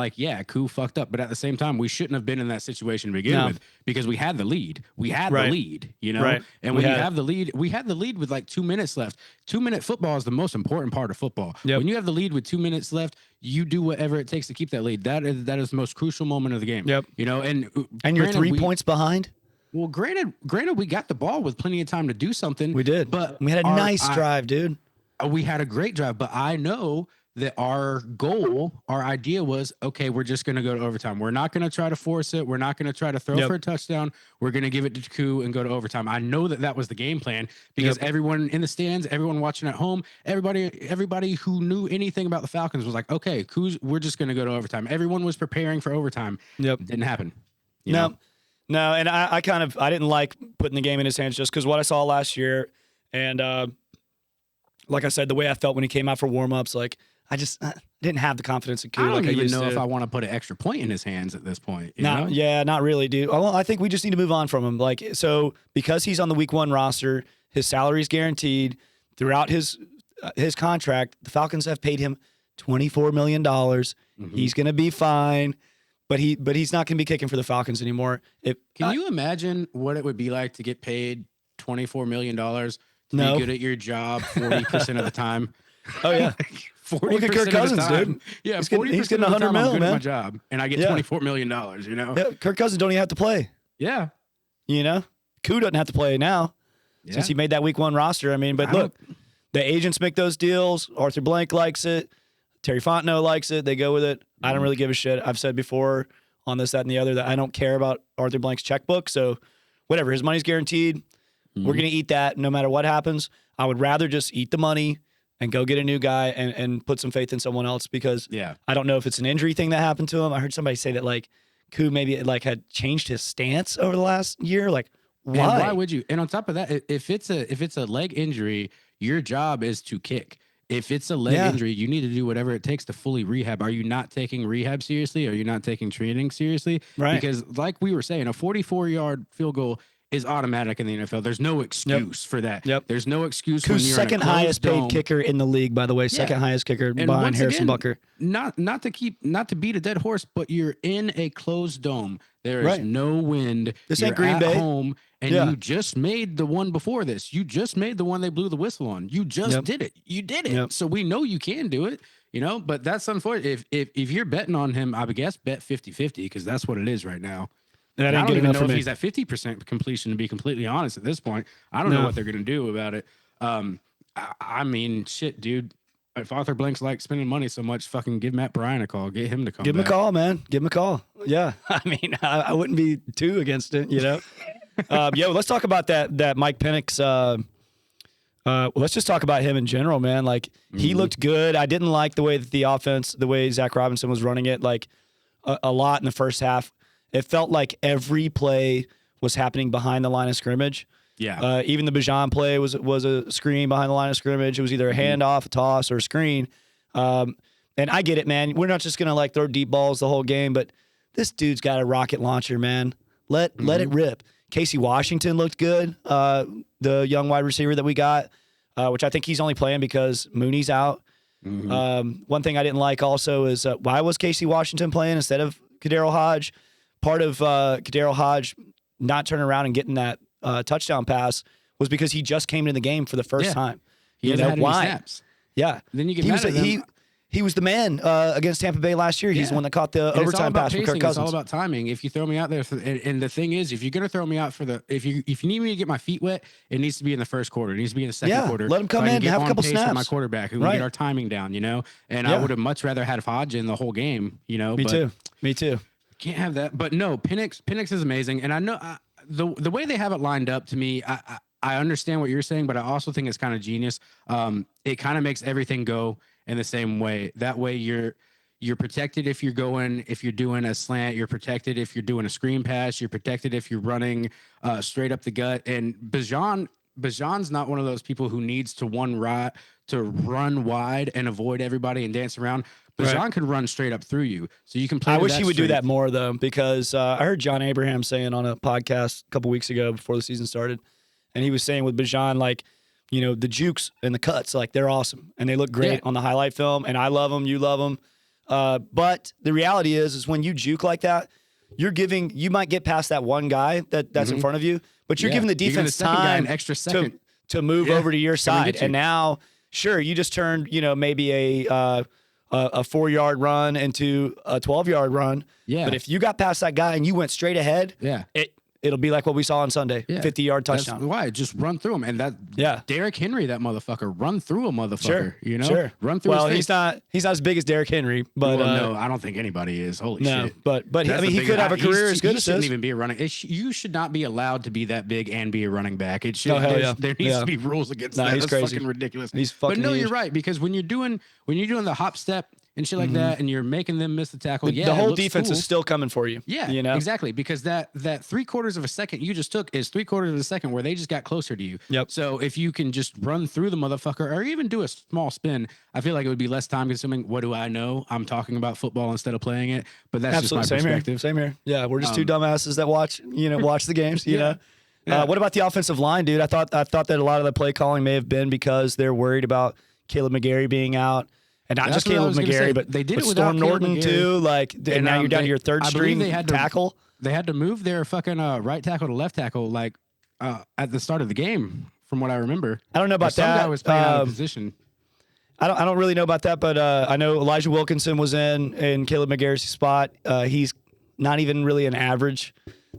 Koo fucked up, but at the same time, we shouldn't have been in that situation to begin with because we had the lead. We had the lead, you know. Right. And when you have the lead, we had the lead with like 2 minutes left. 2-minute football is the most important part of football. Yep. When you have the lead with 2 minutes left, you do whatever it takes to keep that lead. That is the most crucial moment of the game. Yep. You know, and you're 3 points behind. Well, granted, we got the ball with plenty of time to do something. We did, but we had a nice drive, dude. We had a great drive, but I know that our idea was, okay, we're just going to go to overtime. We're not going to try to force it. We're not going to try to throw for a touchdown. We're going to give it to Koo and go to overtime. I know that was the game plan because everyone in the stands, everyone watching at home, everybody who knew anything about the Falcons was like, okay, we're just going to go to overtime. Everyone was preparing for overtime. Yep. Didn't happen. No, and I didn't like putting the game in his hands just because what I saw last year and like I said, the way I felt when he came out for warm-ups, like I didn't have the confidence in Koo. I don't even know if I want to put an extra point in his hands at this point. You know? Yeah, not really, dude. Well, I think we just need to move on from him. Like, so because he's on the Week 1 roster, his salary is guaranteed throughout his contract. The Falcons have paid him $24 million. Mm-hmm. He's going to be fine, but he's not going to be kicking for the Falcons anymore. Can you imagine what it would be like to get paid $24 million to be good at your job 40% of the time? Oh yeah. 40% Look at Kirk Cousins, dude. Yeah, he's getting $100 million, man. At my job, and I get $24 million. You know. Yeah, Kirk Cousins don't even have to play. Yeah. You know, Koo doesn't have to play now since he made that Week 1 roster. I mean, but look, the agents make those deals. Arthur Blank likes it. Terry Fontenot likes it. They go with it. I don't really give a shit. I've said before on this, that, and the other that I don't care about Arthur Blank's checkbook. So whatever, his money's guaranteed. Mm-hmm. We're going to eat that no matter what happens. I would rather just eat the money and go get a new guy and put some faith in someone else because I don't know if it's an injury thing that happened to him. I heard somebody say that like Koo maybe had changed his stance over the last year. Like why? And why would you? And on top of that, if it's a leg injury, your job is to kick. If it's a leg injury, you need to do whatever it takes to fully rehab. Are you not taking rehab seriously? Are you not taking training seriously? Right. Because like we were saying, a 44-yard field goal is automatic in the NFL. There's no excuse for that. Yep. There's no excuse when Who's you're second in a closed highest paid dome. kicker in the league, by the way. Second highest kicker And behind once Harrison again, Butker. Not to beat a dead horse, but you're in a closed dome. There is Right. no wind. This you're ain't Green at Bay. home, and Yeah. you just made the one before this. You just made the one they blew the whistle on. You just did it. You did it. Yep. So we know you can do it. But that's unfortunate. If you're betting on him, I would guess bet 50-50 because that's what it is right now. That And ain't I good don't even enough know for if me. he's at 50% completion, to be completely honest at this point. I don't know what they're going to do about it. I mean, shit, dude. If Arthur Blank's like spending money so much, fucking give Matt Bryan a call. Get him to come Give him back. a call, man. Give him a call. Yeah. I mean, I wouldn't be too against it, let's talk about that Mike Penix. Let's just talk about him in general, man. Like, he looked good. I didn't like the way that the way Zach Robinson was running it, like a lot in the first half. It felt like every play was happening behind the line of scrimmage. Yeah. Even the Bijan play was a screen behind the line of scrimmage. It was either a handoff, a toss, or a screen. And I get it, man. We're not just gonna like throw deep balls the whole game, but this dude's got a rocket launcher, man. Let it rip. Casey Washington looked good. The young wide receiver that we got, which I think he's only playing because Mooney's out. One thing I didn't like also is why was Casey Washington playing instead of Kadero Hodge? Part of Kadero Hodge not turning around and getting that touchdown pass was because he just came into the game for the first time. He hasn't had any snaps. Yeah. Then you get mad at him. He was the man against Tampa Bay last year. He's the one that caught the overtime pass from Kirk Cousins. It's all about timing. If you throw me out there, and the thing is, if you're going to throw me out if you need me to get my feet wet, it needs to be in the first quarter. It needs to be in the second quarter. Let him come in and have a couple snaps. With my quarterback, who can get our timing down, And I would have much rather had Hodge in the whole game, Me too. Can't have that. But no, Penix is amazing, and I know the way they have it lined up to me. I understand what you're saying, but I also think it's kind of genius. It kind of makes everything go in the same way. That way you're protected if you're doing a slant, you're protected if you're doing a screen pass, you're protected if you're running straight up the gut. And Bijan's not one of those people who needs to run wide and avoid everybody and dance around. Bijan could run straight up through you. So you can play. I wish he would do that more though, because I heard John Abraham saying on a podcast a couple weeks ago before the season started, and he was saying with Bijan, like, the jukes and the cuts, like, they're awesome and they look great on the highlight film, and I love them, you love them. But the reality is when you juke like that, you might get past that one guy that's in front of you, but you're giving the defense time an extra second to move over to your side. And now, sure, you just turned, maybe a 4-yard run into a 12-yard run. Yeah. But if you got past that guy and you went straight ahead, it'll be like what we saw on Sunday, 50-yard touchdown. That's why, just run through him. And Derrick Henry, that motherfucker, run through a motherfucker, Sure. Run through his face. He's not as big as Derrick Henry, but no, I don't think anybody is. Holy shit. But he could have a career as good as shouldn't even be a running. You should not be allowed to be that big and be a running back. It should. There needs to be rules against that. He's That's crazy. Fucking ridiculous. He's fucking. But no, you're right, because when you're doing the hop step and shit like that, and you're making them miss the tackle, the whole defense is still coming for you. Yeah, exactly, because that 3/4 of a second you just took is 3/4 of a second where they just got closer to you. Yep. So if you can just run through the motherfucker or even do a small spin, I feel like it would be less time consuming. What do I know? I'm talking about football instead of playing it, but that's just my perspective. Same here. Yeah, we're just two dumbasses that watch the games. You know. Yeah. What about the offensive line, dude? I thought that a lot of the play calling may have been because they're worried about Caleb McGarry being out. And not just Caleb McGarry, but they did it Storm Norton too. Like, and now you're down to your third string tackle. They had to move their fucking right tackle to left tackle, like at the start of the game, from what I remember. I don't know about that. Some guy was playing out of position. I don't really know about that, but I know Elijah Wilkinson was in Caleb McGarry's spot. He's not even really an average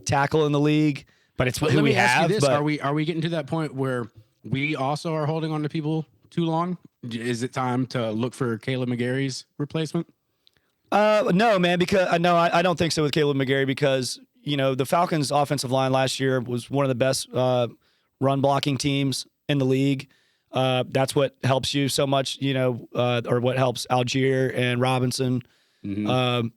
tackle in the league, but it's who we have. This. Are we getting to that point where we also are holding on to people too long? Is it time to look for Caleb McGarry's replacement? No, man, because I don't think so with Caleb McGarry, because the Falcons' offensive line last year was one of the best run blocking teams in the league. That's what helps you so much, or what helps Algier and Robinson. Mm-hmm.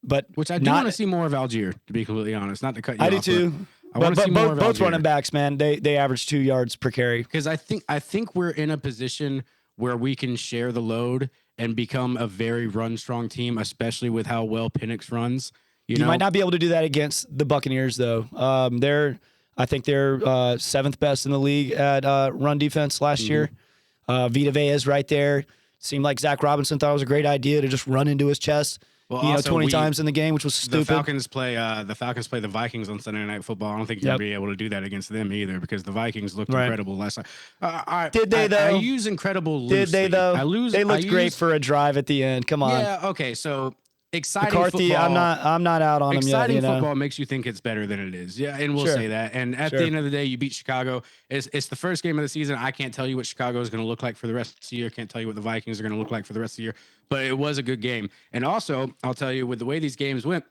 But which I do want to see more of Algier, to be completely honest. Not to cut you off. I do too. But both running backs, man, they average 2 yards per carry. Because I think we're in a position where we can share the load and become a very run strong team, especially with how well Penix runs. You might not be able to do that against the Buccaneers, though. I think they're 7th best in the league at run defense last year. Vita Vea's right there. Seemed like Zach Robinson thought it was a great idea to just run into his chest, Well, 20 times in the game, which was stupid. The Falcons play the Vikings on Sunday Night Football. I don't think you're gonna be able to do that against them either because the Vikings looked incredible last night. Did they though? I use incredible loosely. Did they though? They looked great for a drive at the end. Come on. Yeah. Okay. So exciting McCarthy, football. I'm not out on him yet. Exciting football makes you think it's better than it is. Yeah, and we'll say that. And at the end of the day, you beat Chicago. It's the first game of the season. I can't tell you what Chicago is going to look like for the rest of the year. Can't tell you what the Vikings are going to look like for the rest of the year. But it was a good game. And also, I'll tell you, with the way these games went,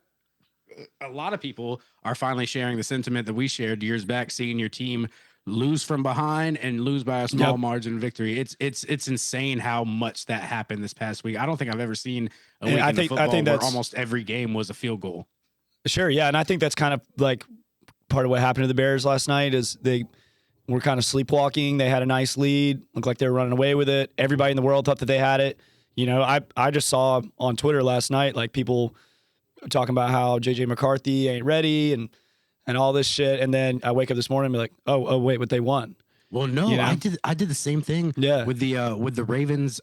a lot of people are finally sharing the sentiment that we shared years back, seeing your team lose from behind and lose by a small margin of victory. It's insane how much that happened this past week. I don't think I've ever seen a week in football where almost every game was a field goal. Sure, yeah, and I think that's kind of like part of what happened to the Bears last night is they were kind of sleepwalking. They had a nice lead, looked like they were running away with it. Everybody in the world thought that they had it. You know, I just saw on Twitter last night like people talking about how JJ McCarthy ain't ready and all this shit, and then I wake up this morning and be like, oh wait, what they won? Well, no, I did the same thing. Yeah. With the Ravens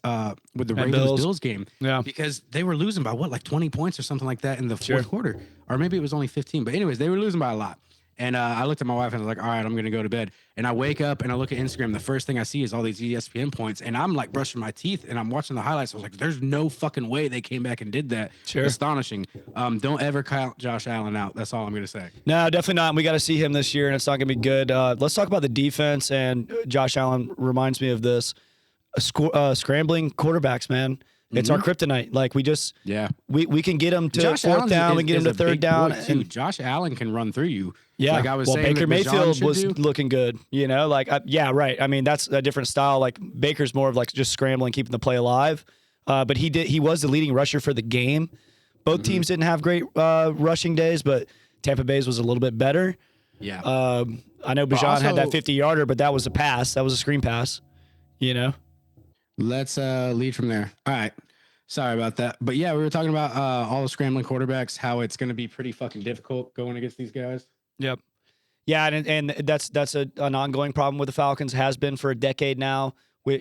Bills game. Yeah. Because they were losing by like 20 points or something like that in the fourth quarter, or maybe it was only 15. But anyways, they were losing by a lot. And I looked at my wife and I was like, all right, I'm going to go to bed. And I wake up and I look at Instagram. The first thing I see is all these ESPN points. And I'm like brushing my teeth and I'm watching the highlights. I was like, there's no fucking way they came back and did that. Sure. Astonishing. Don't ever count Josh Allen out. That's all I'm going to say. No, definitely not. We got to see him this year and it's not going to be good. Let's talk about the defense. And Josh Allen reminds me of this. Scrambling quarterbacks, man. It's our kryptonite. Like we can get him to fourth down, we get him to third down. And Josh Allen can run through you. Yeah. Like I was saying, Baker Mayfield was looking good. You know, like right. I mean, that's a different style. Like Baker's more of like just scrambling, keeping the play alive. But he was the leading rusher for the game. Both teams didn't have great rushing days, but Tampa Bay's was a little bit better. Yeah. I know Bijan had that 50-yarder, but that was a pass. That was a screen pass. You know. Let's lead from there. All right. Sorry about that. But yeah, we were talking about all the scrambling quarterbacks, how it's going to be pretty fucking difficult going against these guys. Yep. Yeah, and that's an ongoing problem with the Falcons, has been for a decade now. We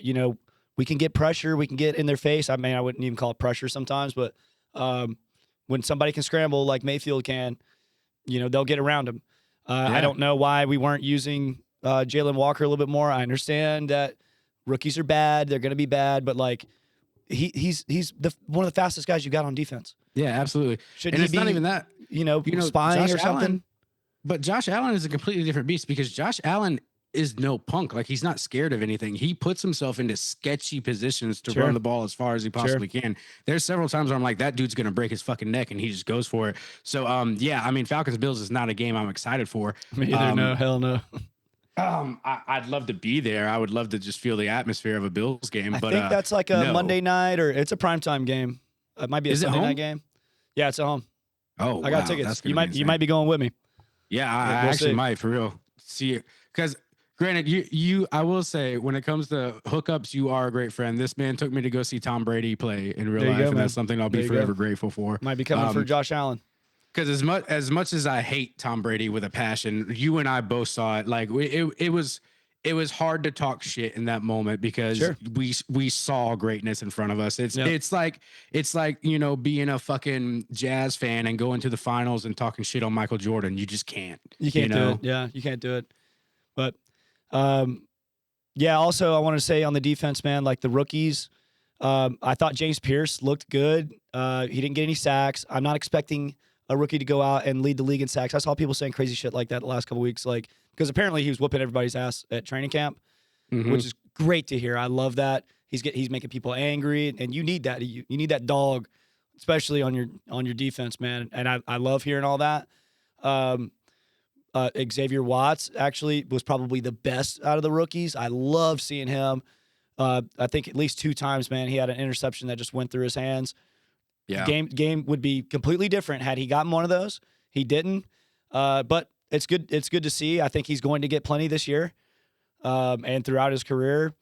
can get pressure, we can get in their face. I mean, I wouldn't even call it pressure sometimes, but when somebody can scramble like Mayfield can, they'll get around him. I don't know why we weren't using Jalen Walker a little bit more. I understand that rookies are bad; they're going to be bad, but like he's one of the fastest guys you got on defense. Yeah, absolutely. Shouldn't he be, not even that. Spying Josh or something. Allen, but Josh Allen is a completely different beast because Josh Allen is no punk. Like he's not scared of anything. He puts himself into sketchy positions to run the ball as far as he possibly can. There's several times where I'm like, that dude's going to break his fucking neck and he just goes for it. So, I mean, Falcons Bills is not a game I'm excited for. Me either. No, hell no. I'd love to be there. I would love to just feel the atmosphere of a Bills game. I think that's like a Monday night or it's a primetime game. It might be a Sunday night game. Yeah, it's at home. Oh, I got tickets. You might be going with me. Yeah, I actually might for real. See it because granted, I will say when it comes to hookups, you are a great friend. This man took me to go see Tom Brady play in real life, and that's something I'll be forever grateful for. Might be coming for Josh Allen. Because as much as I hate Tom Brady with a passion, you and I both saw it. Like it was hard to talk shit in that moment because we saw greatness in front of us. It's like being a fucking Jazz fan and going to the finals and talking shit on Michael Jordan. You just can't. You can't do it. Yeah, you can't do it. But also I want to say on the defense, man, like the rookies, I thought James Pierce looked good. He didn't get any sacks. I'm not expecting a rookie to go out and lead the league in sacks. I saw people saying crazy shit like that the last couple of weeks, like because apparently he was whooping everybody's ass at training camp, which is great to hear. I love that. He's making people angry, and you need that. You need that dog, especially on your defense, man. And I love hearing all that. Xavier Watts actually was probably the best out of the rookies. I love seeing him. I think at least 2 times, man, he had an interception that just went through his hands. Yeah. Game would be completely different had he gotten one of those. He didn't. But it's good. It's good to see. I think he's going to get plenty this year, and throughout his career.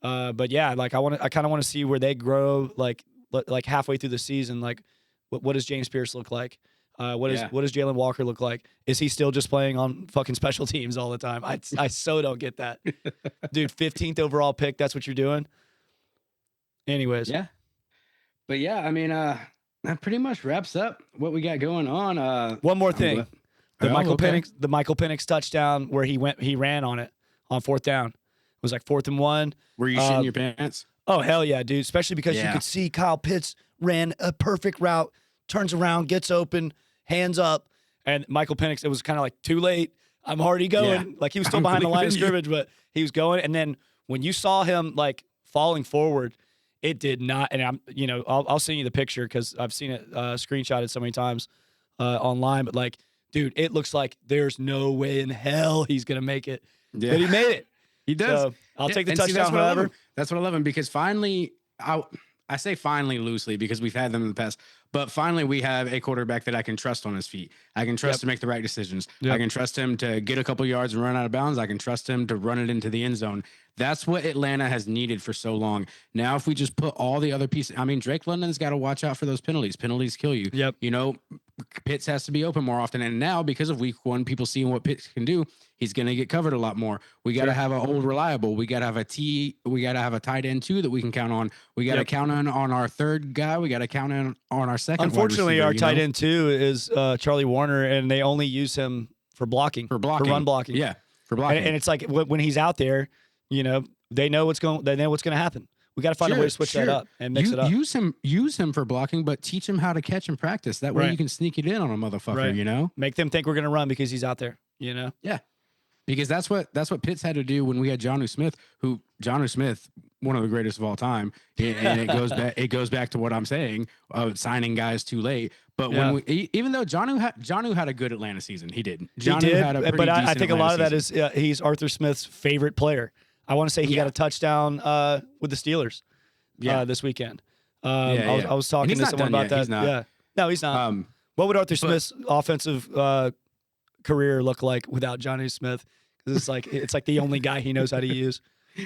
But yeah, like I kind of want to see where they grow. Like halfway through the season, like what does James Pierce look like? What does Jalen Walker look like? Is he still just playing on fucking special teams all the time? I so don't get that, dude. 15th overall pick. That's what you're doing. Anyways, yeah, but yeah, I mean, that pretty much wraps up what we got going on. one more thing, the Michael Penix touchdown where he ran on it on 4th down. It was like 4th and 1. Were you shitting your pants? Oh hell yeah, dude! Especially because you could see Kyle Pitts ran a perfect route, turns around, gets open, hands up, and Michael Penix. It was kind of like too late. I'm already going. Yeah. Like he was still behind the line of scrimmage, but he was going. And then when you saw him like falling forward, it did not. And I'll send you the picture because I've seen it screenshotted so many times online. But like, dude, it looks like there's no way in hell he's gonna make it. Yeah. But he made it. He does. So I'll take the touchdown. However, that's what I love him because finally, I say finally loosely because we've had them in the past, but finally we have a quarterback that I can trust on his feet. I can trust to make the right decisions. I can trust him to get a couple yards and run out of bounds. I can trust him to run it into the end zone. That's what Atlanta has needed for so long. Now, if we just put all the other pieces, I mean, Drake London's got to watch out for those penalties. Penalties kill you. Yep. You know, Pitts has to be open more often. And now, because of week 1, people seeing what Pitts can do, he's going to get covered a lot more. We got to have an old reliable. We got to have we got to have a tight end too that we can count on. We got to count on our third guy. We got to count on our second. Unfortunately, our tight end too is Charlie Warner, and they only use him for blocking, for run blocking. Yeah, for blocking. And it's like when he's out there, you know, they know what's going to happen. We got to find a way to switch that up and mix it up. Use him for blocking, but teach him how to catch and practice. That way you can sneak it in on a motherfucker, you know? Make them think we're going to run because he's out there, you know? Yeah. Because that's what Pitts had to do when we had Jonnu Smith, one of the greatest of all time. And it goes back to what I'm saying of signing guys too late. But even though Jonnu had a good Atlanta season, he did. But I think a lot of that is he's Arthur Smith's favorite player. I want to say he got a touchdown with the Steelers this weekend. I was talking to someone about that. Yeah. No, he's not. What would Arthur Smith's offensive career look like without Johnny Smith? Because it's like the only guy he knows how to use.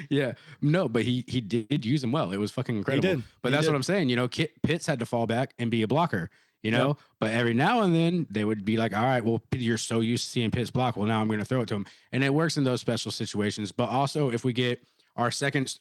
Yeah. No, but he did use him well. It was fucking incredible. He did. But that's what I'm saying. You know, Pitts had to fall back and be a blocker. You know, but every now and then they would be like, all right, well, you're so used to seeing Pitts block. Well, now I'm going to throw it to him. And it works in those special situations. But also if we get our second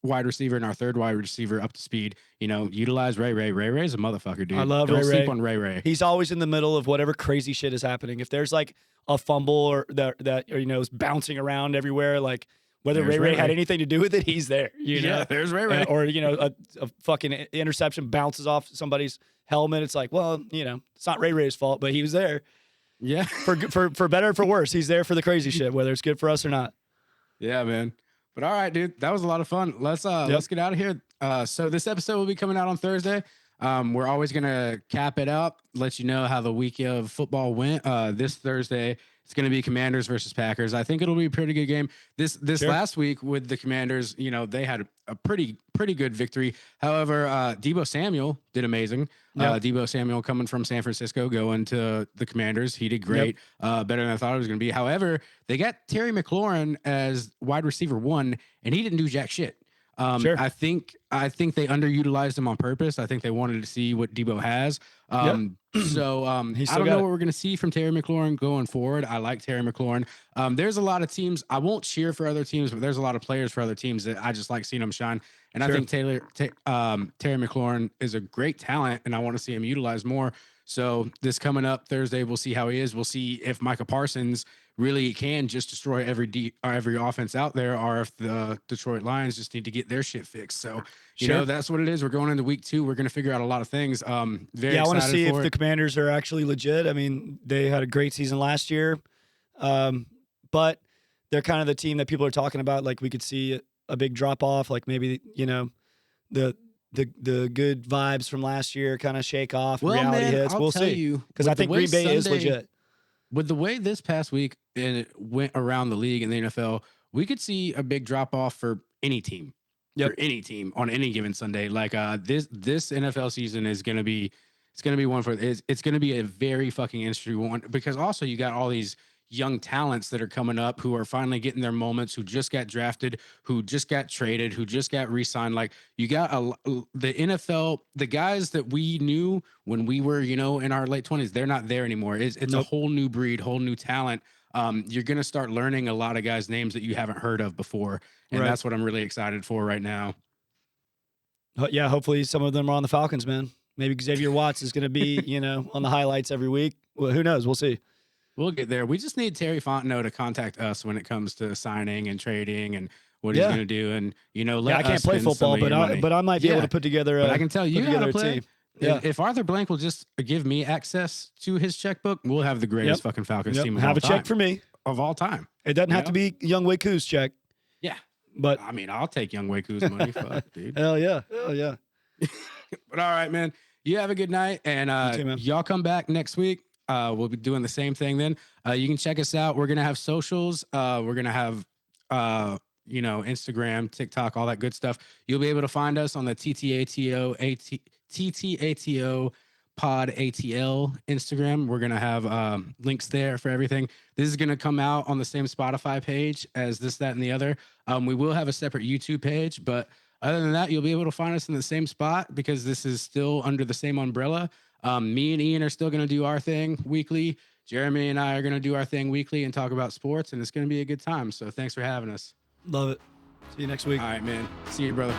wide receiver and our third wide receiver up to speed, you know, utilize Ray. Ray's a motherfucker, dude. I love Don't Ray. sleep on Ray. He's always in the middle of whatever crazy shit is happening. If there's like a fumble or that you know, is bouncing around everywhere, like whether Ray had anything to do with it, he's there. You know? There's Ray. Or, you know, a fucking interception bounces off somebody's helmet. It's like, well, you know, it's not Ray's fault, but he was there. Yeah. For better or for worse, he's there for the crazy shit, whether it's good for us or not. Yeah, man. But all right, dude, that was a lot of fun. Let's get out of here. So this episode will be coming out on Thursday. We're always gonna cap it up, let you know how the week of football went. This Thursday, it's gonna be Commanders versus Packers. I think it'll be a pretty good game. This last week with the Commanders, you know, they had a pretty good victory. However, Deebo Samuel did amazing. Deebo Samuel coming from San Francisco going to the Commanders, he did great. Better than I thought it was gonna be. However, they got Terry McLaurin as wide receiver 1, and he didn't do jack shit. I think they underutilized him on purpose. I think they wanted to see what Deebo has. I don't know what we're going to see from Terry McLaurin going forward. I like Terry McLaurin. There's a lot of teams. I won't cheer for other teams, but there's a lot of players for other teams that I just like seeing them shine. And I think Terry McLaurin is a great talent, and I want to see him utilized more. So this coming up Thursday, we'll see how he is. We'll see if Micah Parsons really can just destroy every offense out there, or if the Detroit Lions just need to get their shit fixed. So, you know, that's what it is. We're going into week 2. We're going to figure out a lot of things. I want to see if the Commanders are actually legit. I mean, they had a great season last year, but they're kind of the team that people are talking about. Like we could see a big drop off, like maybe, you know, the good vibes from last year kind of shake off. Well, reality man, hits. We'll see. Because I think Green Bay is legit. With the way this past week and it went around the league and the NFL, we could see a big drop off for any team. For any team on any given Sunday. Like this NFL season is going to be, it's going to be one for it's going to be a very fucking interesting one, because also you got all these young talents that are coming up who are finally getting their moments, who just got drafted, who just got traded, who just got re-signed. Like you got the NFL, the guys that we knew when we were, in our late 20s, they're not there anymore. It's a Nope. whole new breed, whole new talent. You're going to start learning a lot of guys' names that you haven't heard of before. And Right. that's what I'm really excited for right now. Yeah, hopefully some of them are on the Falcons, man. Maybe Xavier Watts is going to be, on the highlights every week. Well, who knows? We'll see. We'll get there. We just need Terry Fontenot to contact us when it comes to signing and trading and what he's going to do. And, let I can't us play spend some football, of your money. but I might be able to put together but I can tell you how to play. team. Yeah. If Arthur Blank will just give me access to his checkbook, we'll have the greatest fucking Falcons team of Have all a time. check for me. Of all time. It doesn't have to be Young Wei Koo's check. Yeah. But I mean, I'll take Young Wei Koo's money. Fuck, dude. Hell yeah. Hell yeah. But all right, man. You have a good night. And too, man. y'all come back next week. We'll be doing the same thing then. You can check us out. We're going to have socials. We're going to have, Instagram, TikTok, all that good stuff. You'll be able to find us on the TTATO Pod ATL Instagram. We're going to have links there for everything. This is going to come out on the same Spotify page as This, That, and the Other. We will have a separate YouTube page, but other than that, you'll be able to find us in the same spot because this is still under the same umbrella. Me and Ian are still going to do our thing weekly. Jeremy and I are going to do our thing weekly and talk about sports, and it's going to be a good time. So thanks for having us. Love it. See you next week. All right, man. See you, brother.